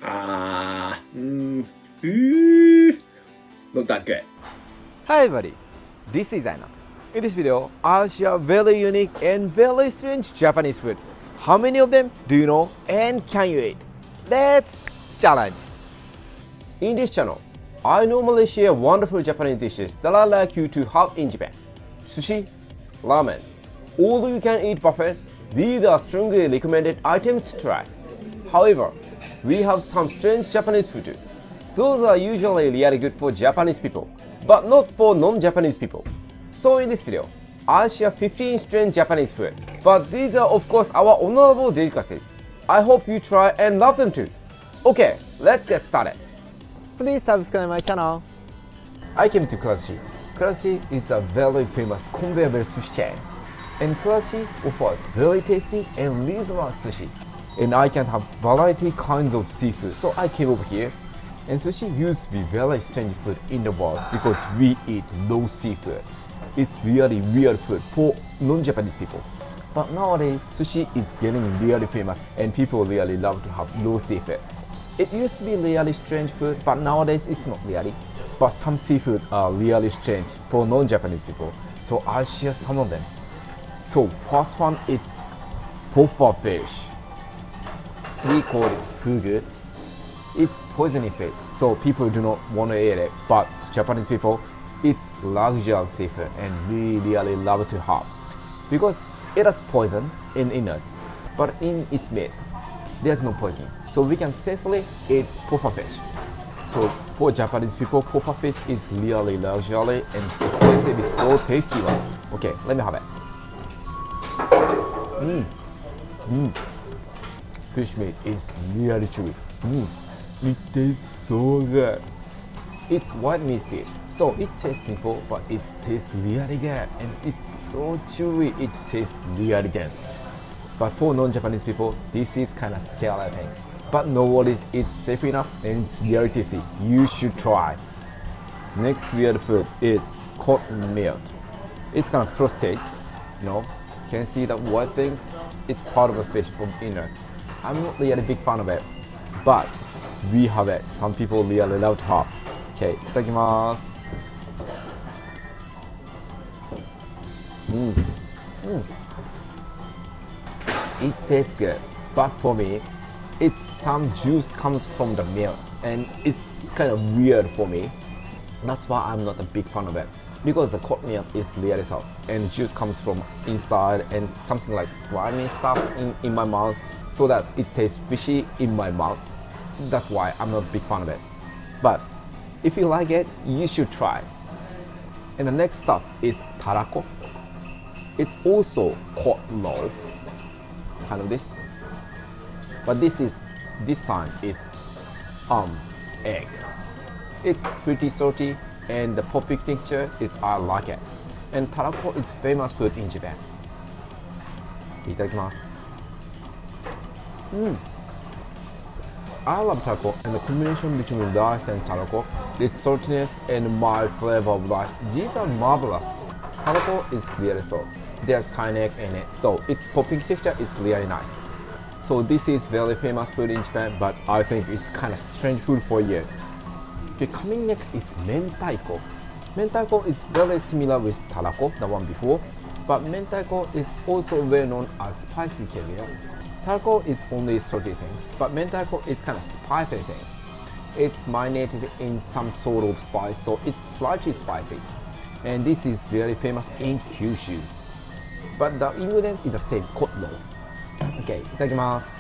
Not that good. Hi everybody, this is Aina. In this video, I'll share very unique and very strange Japanese food. How many of them do you know and can you eat? Let's challenge! In this channel, I normally share wonderful Japanese dishes that I like you to have in Japan. Sushi, ramen, all you can eat buffet, these are strongly recommended items to try. However, we have some strange Japanese food too. Those are usually really good for Japanese people, but not for non-Japanese people. So in this video, I'll share 15 strange Japanese food, but these are of course our honorable delicacies. I hope you try and love them too. Okay, let's get started. Please subscribe my channel. I came to Kurashi. Kurashi is a very famous conveyor belt sushi chain. And Kurashi offers very tasty and reasonable sushi. And I can have variety kinds of seafood, so I came over here. And sushi used to be very strange food in the world because we eat no seafood. It's really weird food for non-Japanese people. But nowadays, sushi is getting really famous and people really love to have no seafood. It used to be really strange food, but nowadays it's not really. But some seafood are really strange for non-Japanese people, so I'll share some of them. So first one is puffer fish. We call it fugu. It's poisonous fish, so people do not want to eat it, but Japanese people, it's luxurious seafood and we really love to have. Because it has poison in us, but in its meat, there's no poison. So we can safely eat puffer fish. So for Japanese people, puffer fish is really luxury and expensive. It's so tasty one. Okay, let me have it. Fish meat is really chewy. It tastes so good. It's white meat fish, so it tastes simple, but it tastes really good. And it's so chewy, it tastes really dense. But for non-Japanese people, this is kind of scary thing. But no worries, it's safe enough and it's really tasty. You should try. Next weird food is Cod Milt. It's kind of prostate, you know. Can see the white things? It's part of the fish in us. I'm not really a big fan of it, but we have it. Some people really love to have. Okay, itadakimasu. It tastes good, but for me, it's some juice comes from the milk, and it's kind of weird for me. That's why I'm not a big fan of it. Because the cod milk is really soft, and juice comes from inside, and something like slimy stuff in my mouth, so that it tastes fishy in my mouth. That's why I'm not a big fan of it. But if you like it, you should try. And the next stuff is Tarako. It's also Cod Roe, kind of this. But this time is egg. It's pretty salty and the poppy texture is I like it. And Tarako is famous food in Japan. Itadakimasu. I love Tarako, and the combination between rice and Tarako, its saltiness and mild flavor of rice, these are marvelous. Tarako is really soft. There's tiny egg in it, so its popping texture is really nice. So this is very famous food in Japan, but I think it's kind of strange food for you. Okay, coming next is Mentaiko. Mentaiko is very similar with Tarako, the one before, but Mentaiko is also well known as spicy caviar. Tarako is only salty thing, but Mentaiko is kind of spicy thing. It's marinated in some sort of spice, so it's slightly spicy. And this is very famous in Kyushu. But the ingredient is the same, Cod Roe. Okay, itadakimasu.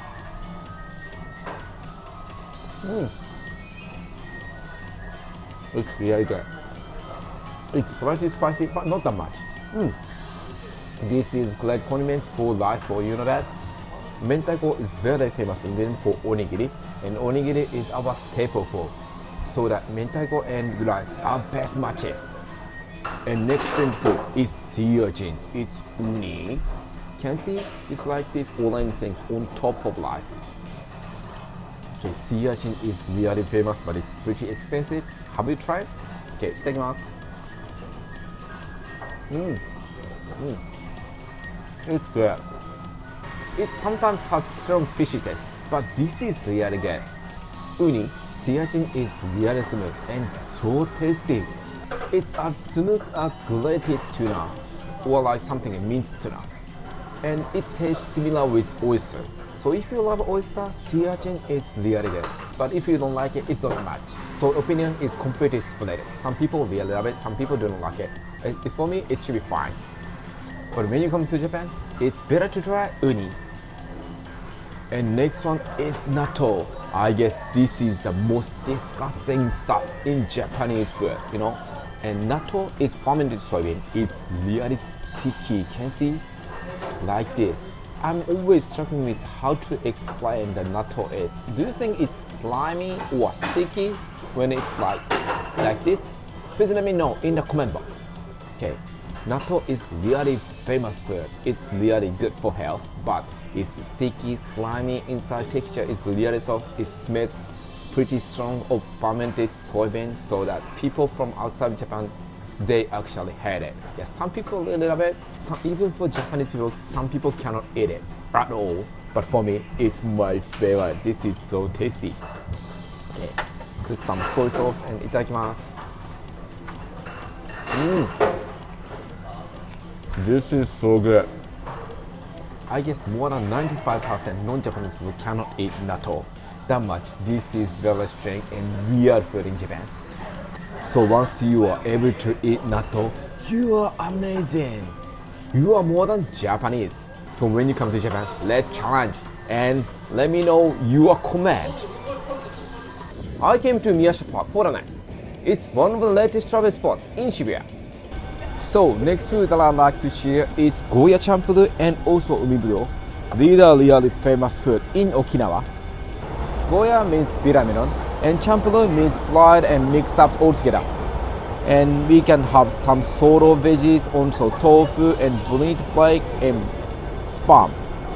It's really good. It's slightly spicy, but not that much. This is great condiment for rice bowl, you know that? Mentaiko is very famous ingredient for onigiri, and onigiri is our staple food. So that Mentaiko and rice are best matches. And next strange food is sea urchin. It's uni. Can see it's like these orange things on top of rice. Okay, sea urchin is really famous, but it's pretty expensive. Have you tried? Okay, itadakimasu. It's good. It sometimes has strong fishy taste, but this is really good. uni, sea urchin is really smooth and so tasty. It's as smooth as grated tuna or like something minced tuna. And it tastes similar with oyster. So if you love oyster, sea urchin is really good. But if you don't like it, it's not much. So opinion is completely split. Some people really love it, some people don't like it. For me, it should be fine. But when you come to Japan, it's better to try uni. And next one is natto. I guess this is the most disgusting stuff in Japanese food, you know. And natto is fermented soybean. It's really sticky. Can you see? Like this. I'm always struggling with how to explain the natto is. Do you think it's slimy or sticky when it's like this? Please let me know in the comment box. Okay, natto is really famous food. It's really good for health, but it's sticky, slimy inside. Texture is really soft. It smells pretty strong of fermented soybean, so that people from outside Japan, they actually hate it. Yeah, some people really love it. Even for Japanese people, some people cannot eat it at all. But for me, it's my favorite. This is so tasty. Okay, put some soy sauce and itadakimasu. This is so good. I guess more than 95% non-Japanese people cannot eat natto that much. This is very strange and weird food in Japan. So once you are able to eat natto, you are amazing. You are more than Japanese. So when you come to Japan, let's challenge and let me know your comment. I came to Miyashita Park for the night. It's one of the latest travel spots in Shibuya. So next food that I'd like to share is Goya Champuru and also Umibudou. These are really famous food in Okinawa. Goya means bitter melon and Champuru means fried and mixed up all together. And we can have some sort of veggies, also tofu and burnt flake and spam.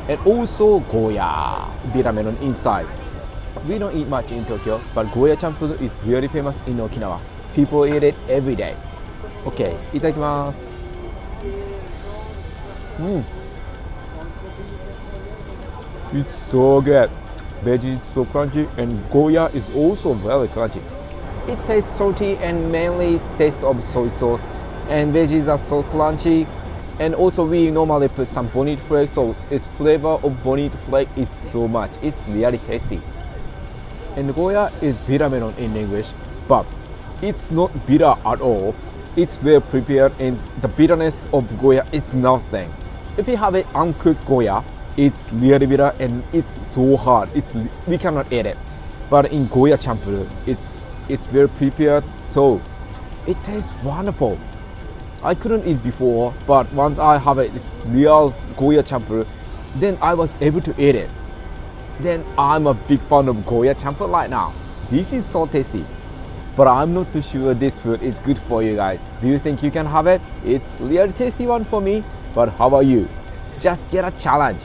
And also Goya, bitter melon inside. We don't eat much in Tokyo, but Goya Champuru is really famous in Okinawa. People eat it every day. Okay, itadakimasu. It's so good. Veggie is so crunchy and Goya is also very crunchy. It tastes salty and mainly tastes of soy sauce, and veggies are so crunchy. And also we normally put some bonito flake, so its flavor of bonito flake is so much. It's really tasty. And Goya is bitter melon in English, but it's not bitter at all. It's well prepared and the bitterness of Goya is nothing. If you have it uncooked Goya, it's really bitter and it's so hard. We cannot eat it. But in Goya Champuru, it's well prepared, so it tastes wonderful. I couldn't eat before, but once I have it, it's real Goya Champuru, then I was able to eat it. Then I'm a big fan of Goya Champuru right now. This is so tasty. But I'm not too sure this food is good for you guys. Do you think you can have it? It's really tasty one for me, but how about you? Just get a challenge.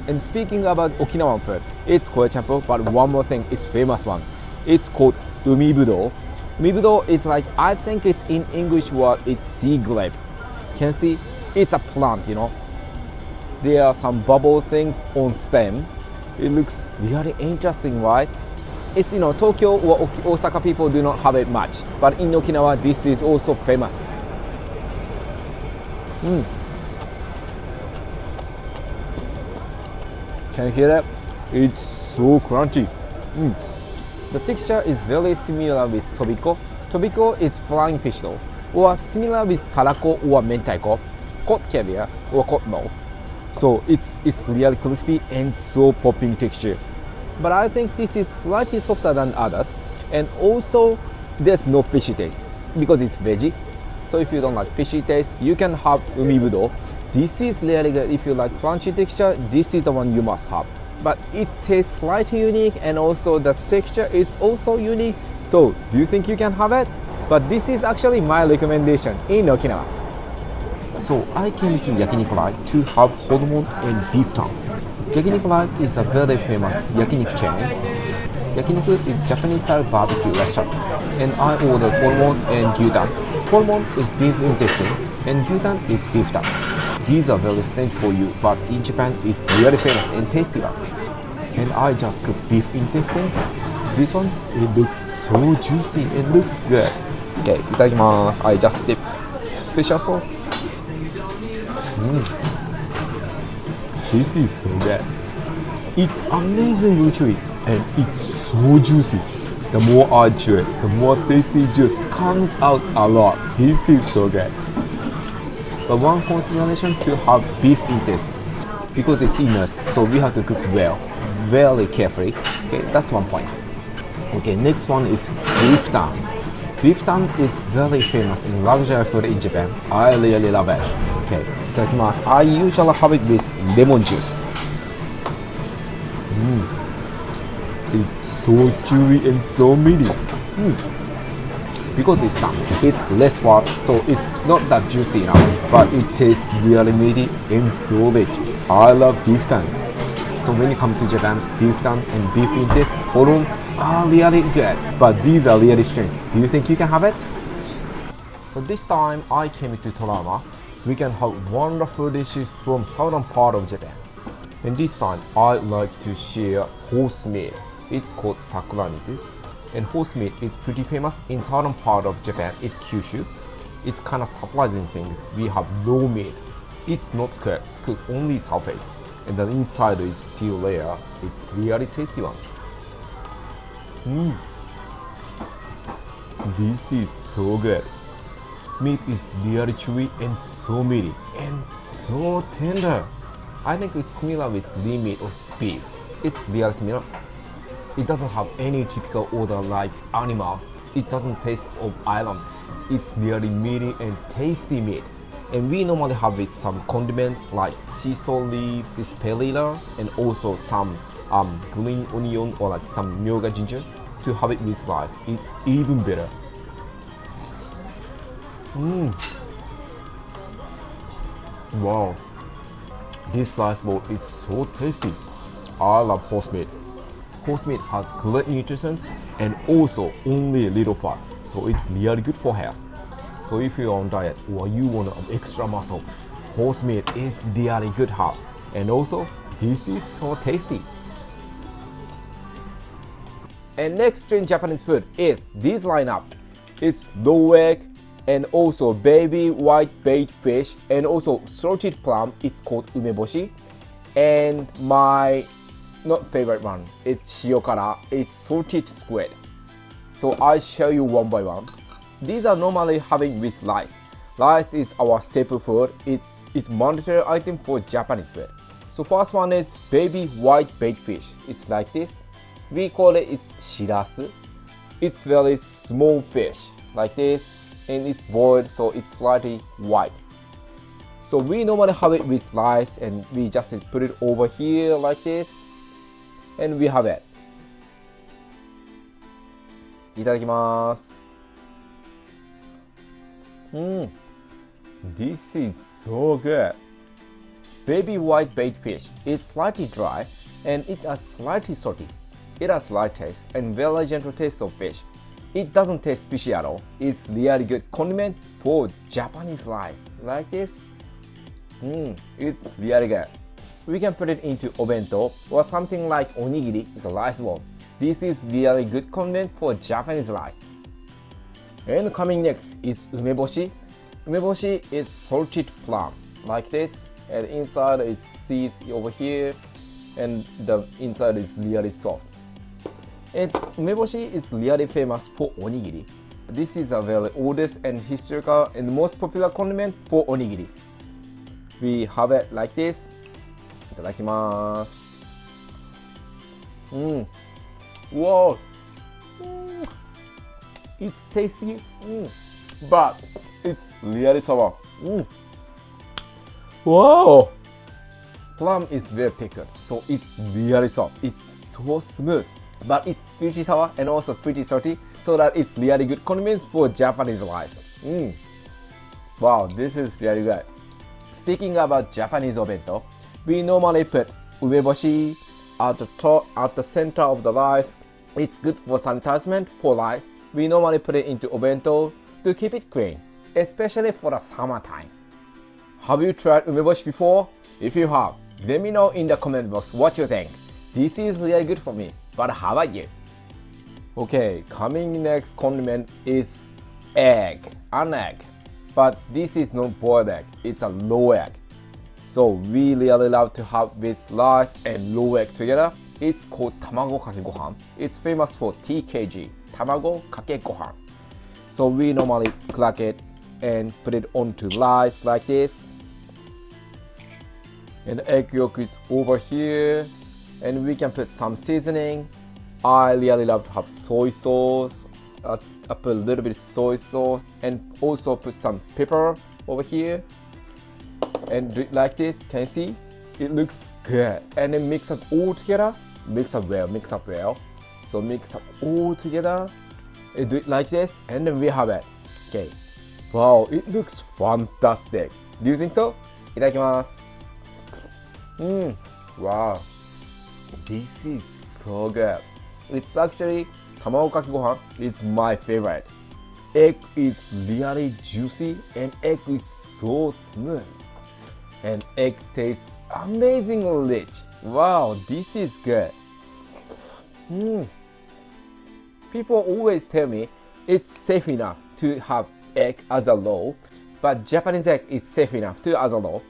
And speaking about Okinawan food, it's Goya Champuru, but one more thing is famous one. It's called Umibudou. Umibudou is like, I think it's in English word, it's sea grape. Can you see? It's a plant, you know. There are some bubble things on stem. It looks really interesting, right? It's, you know, Tokyo or Osaka people do not have it much, but in Okinawa this is also famous. Can you hear that? It's so crunchy. The texture is very similar with tobiko. Tobiko is flying fish though, or similar with Tarako or Mentaiko, cod caviar or cod Roe. So it's really crispy and so popping texture. But I think this is slightly softer than others, and also there's no fishy taste because it's veggie. So if you don't like fishy taste, you can have Umibudou. This is really good. If you like crunchy texture, this is the one you must have. But it tastes slightly unique, and also the texture is also unique. So do you think you can have it? But this is actually my recommendation in Okinawa. So I came to Yakiniku to have Horumon and beef tongue. Yakiniku is a very famous yakiniku chain. Yakiniku is Japanese-style barbecue restaurant, and I ordered Horumon and Gyutan. Horumon is beef intestine, and Gyutan is beef tongue. These are very strange for you, but in Japan it's really famous and tasty one. And I just cooked beef intestine, this one, it looks so juicy. It looks good. Okay, itadakimasu. I just dip special sauce. This is so good. It's amazingly chewy and it's so juicy. The more I chew it, the more tasty juice comes out a lot. This is so good. But one consideration to have beef intestine because it's in us, so we have to cook well, very carefully. Okay, that's one point. Okay, next one is beef tongue. Beef tongue is very famous in luxury food in Japan. I really love it. Okay, itadakimasu. I usually have it with lemon juice. It's so chewy and so meaty. Because it's tongue, it's less fat, so it's not that juicy now, but it tastes really meaty and so rich. I love beef tongue. So when you come to Japan, beef tongue and beef intestine, Horumon are really good, but these are really strange. Do you think you can have it? So this time I came to Torauma. We can have wonderful dishes from southern part of Japan. And this time I like to share horse meat. It's called Sakuraniku. And horse meat is pretty famous in southern part of Japan. It's Kyushu. It's kind of surprising things. We have raw meat. It's not cooked. It's cooked only surface. And the inside is still layer. It's really tasty one. This is so good. Meat is really chewy and so meaty and so tender. I think it's similar with lean meat or beef. It's really similar. It doesn't have any typical odor like animals. It doesn't taste of island. It's really meaty and tasty meat. And we normally have with some condiments like sea salt leaves, spirulina, and also some green onion or like some myoga ginger to have it with rice. It's even better. Wow, this rice bowl is so tasty. I love horse meat. Horse meat has great nutrition and also only a little fat, so it's really good for health. So if you're on diet or you want extra muscle, horse meat is really good help. And also, this is so tasty. And next in Japanese food is this lineup. It's raw egg and also baby whitebait fish and also salted plum. It's called Umeboshi. And my not favorite one, it's Shiokara. It's salted squid. So I show you one by one. These are normally having with rice. Rice is our staple food. It's mandatory item for Japanese food. So first one is baby whitebait fish. It's like this. We call it Shirasu. It's very small fish like this, and it's boiled, so it's slightly white. So we normally have it with rice, and we just put it over here like this, and we have it. Itadakimasu. This is so good. Baby whitebait fish is slightly dry, and it is slightly salty. It has light taste and very gentle taste of fish. It doesn't taste fishy at all. It's really good condiment for Japanese rice like this. It's really good. We can put it into obento or something like onigiri is a rice ball. This is really good condiment for Japanese rice. And coming next is umeboshi. Umeboshi is salted plum like this, and inside is seeds over here, and the inside is really soft. And umeboshi is really famous for onigiri. This is a very oldest and historical and most popular condiment for onigiri. We have it like this. Itadakimasu. Whoa. It's tasty, but it's really sour. Wow. Plum is very pickled, so it's really soft. It's so smooth, but it's pretty sour and also pretty salty, so that it's really good condiment for Japanese rice. Wow, this is really good. Speaking about Japanese obento, we normally put umeboshi at the top, at the center of the rice. It's good for sanitization for rice. We normally put it into obento to keep it clean, especially for the summertime. Have you tried umeboshi before? If you have, let me know in the comment box what you think. This is really good for me, but how about you? Okay, coming next condiment is egg, an egg. But this is not boiled egg, it's a raw egg. So we really love to have this rice and raw egg together. It's called tamago kake gohan. It's famous for TKG, tamago kake gohan. So we normally crack it and put it onto rice like this. And egg yolk is over here. And we can put some seasoning. I really love to have soy sauce. I put a little bit of soy sauce and also put some pepper over here. And do it like this. Can you see? It looks good. And then mix up all together. Mix up well. So mix up all together. And do it like this. And then we have it. Okay. Wow, it looks fantastic. Do you think so? いただきます。Wow. This is so good. It's actually tamago kake gohan. It's my favorite. Egg is really juicy and egg is so smooth. And egg tastes amazingly rich. Wow, this is good. People always tell me it's safe enough to have egg as a raw, but Japanese egg is safe enough to as a raw.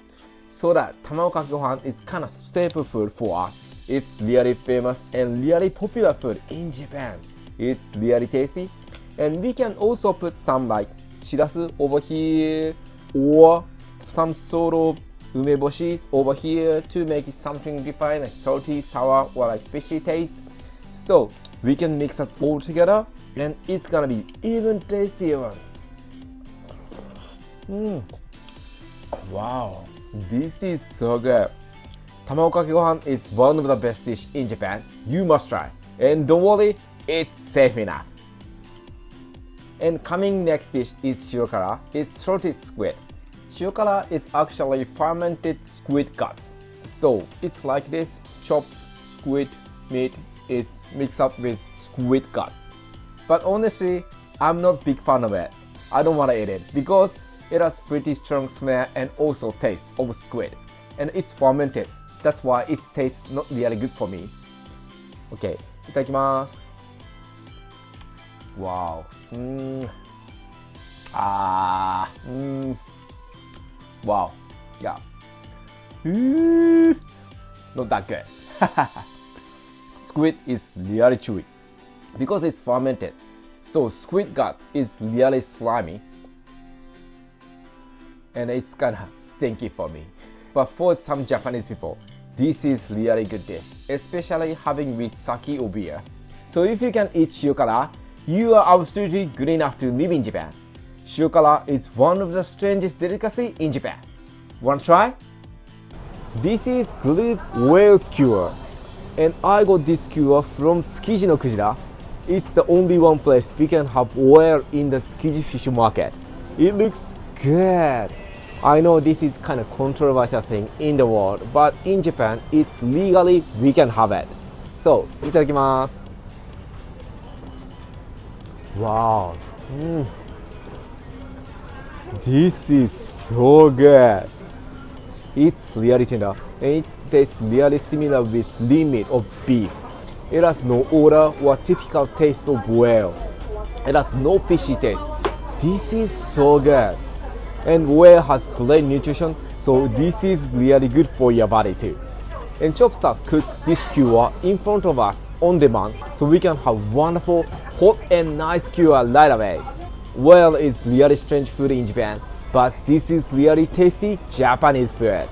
So that tamago kake gohan is kind of staple food for us. It's really famous and really popular food in Japan. It's really tasty. And we can also put some like shirasu over here or some sort of umeboshi over here to make it something different, like salty, sour, or like fishy taste. So we can mix that all together and it's gonna be even tastier. Wow, this is so good. Tamago kake gohan is one of the best dish in Japan. You must try. And don't worry, it's safe enough. And coming next dish is Shiokara. It's salted squid. Shiokara is actually fermented squid guts. So it's like this. Chopped squid meat is mixed up with squid guts. But honestly, I'm not a big fan of it. I don't want to eat it because it has pretty strong smell and also taste of squid. And it's fermented. That's why it tastes not really good for me. Okay, いただきます。Wow. Wow. Yeah. Not that good. Squid is really chewy because it's fermented. So squid gut is really slimy. And it's kinda stinky for me. But for some Japanese people, this is really good dish, especially having with sake or beer. So if you can eat Shiokara, you are absolutely good enough to live in Japan. Shiokara is one of the strangest delicacy in Japan. Wanna try? This is grilled whale skewer. And I got this skewer from Tsukiji no Kujira. It's the only one place we can have whale in the Tsukiji fish market. It looks good. I know this is kind of controversial thing in the world, but in Japan, it's legally we can have it. So, いただきます。Wow. This is so good. It's really tender and it tastes really similar with lean meat of beef. It has no odor or typical taste of whale. It has no fishy taste. This is so good. And whale has great nutrition, so this is really good for your body too. And Chop Staff cooked this skewer in front of us on demand, so we can have wonderful, hot and nice skewer right away. Whale is really strange food in Japan, but this is really tasty Japanese food.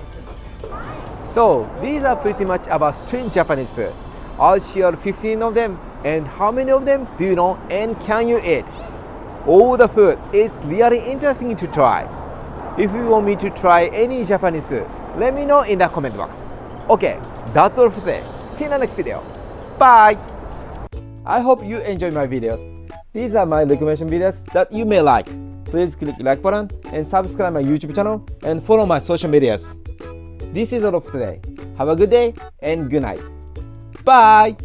So these are pretty much about strange Japanese food. I'll share 15 of them, and how many of them do you know and can you eat? All the food is really interesting to try. If you want me to try any Japanese food, let me know in the comment box. Okay, that's all for today. See you in the next video. Bye! I hope you enjoyed my video. These are my recommendation videos that you may like. Please click like button and subscribe my YouTube channel and follow my social medias. This is all for today. Have a good day and good night. Bye!